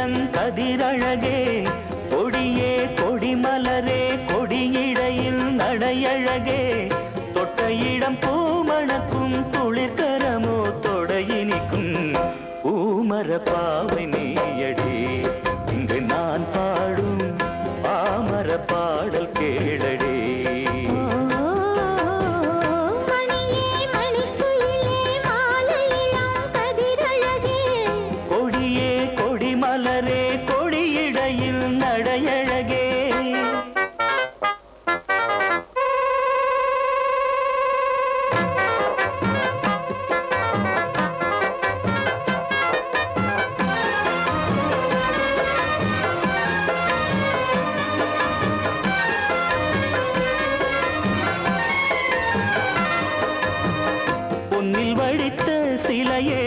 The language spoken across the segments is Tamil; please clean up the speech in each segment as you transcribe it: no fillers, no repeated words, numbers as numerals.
இளங்கதிரழகே கொடியே கொடிமலரே கொடியிடையில் நடையழகே தொட்ட இடம் பூமணக்கும் துளிர்கரமோ தொடையினிக்கும் பூமர பாவை நீயடி இங்கு நான் பாடும் பாமர பாடல் கேளடே மலரே கொடியிடையில் நடையழகே பொன்னில் வடித்த சிலையே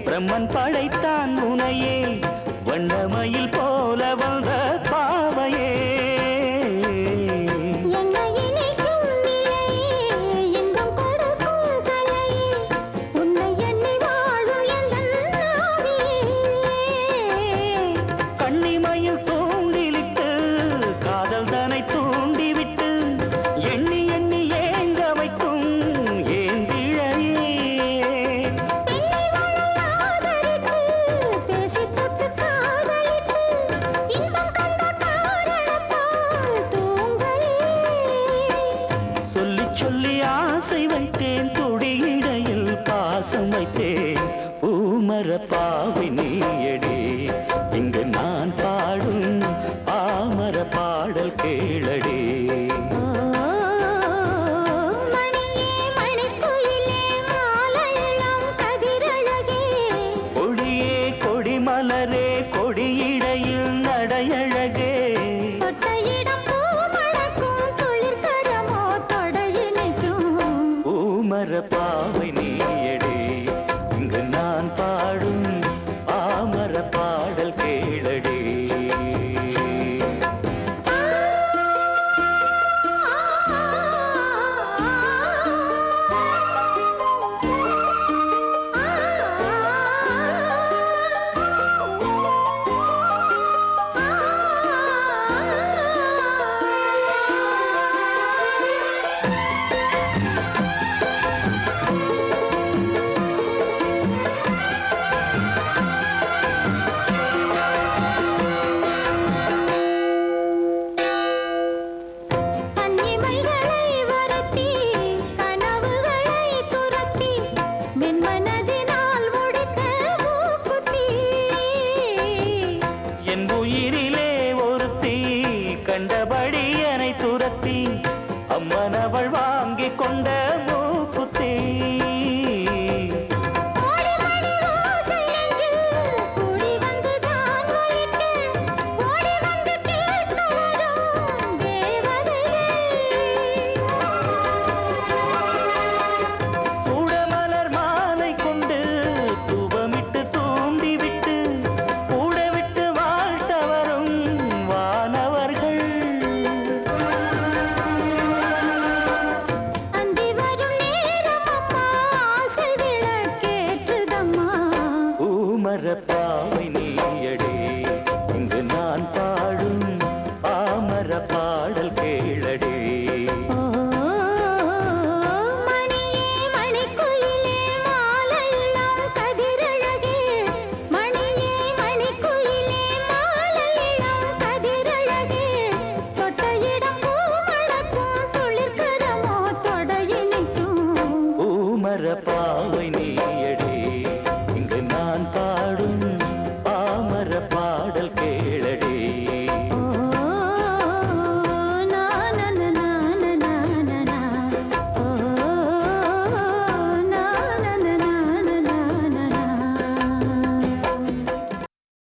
பிரம்மன் படைத்தான் உனையே வண்ணமயில் போல வந்த பாவையே கண்ணிமயில் தூண்டிலிட்டு காதல் தனை தூண்டிவிட்டு எண்ணி எண்ணி ஏங்க வைக்கும் ஏந்திழையே சொல்லி ஆசை வைத்தேன் துடியிடையில் பாசம் வைத்தேன் பூமர பாவை நீயடி இங்கு நான் பாடும் பாமர பாடல் கேளடி கொடியே கொடிமலரே கொடியே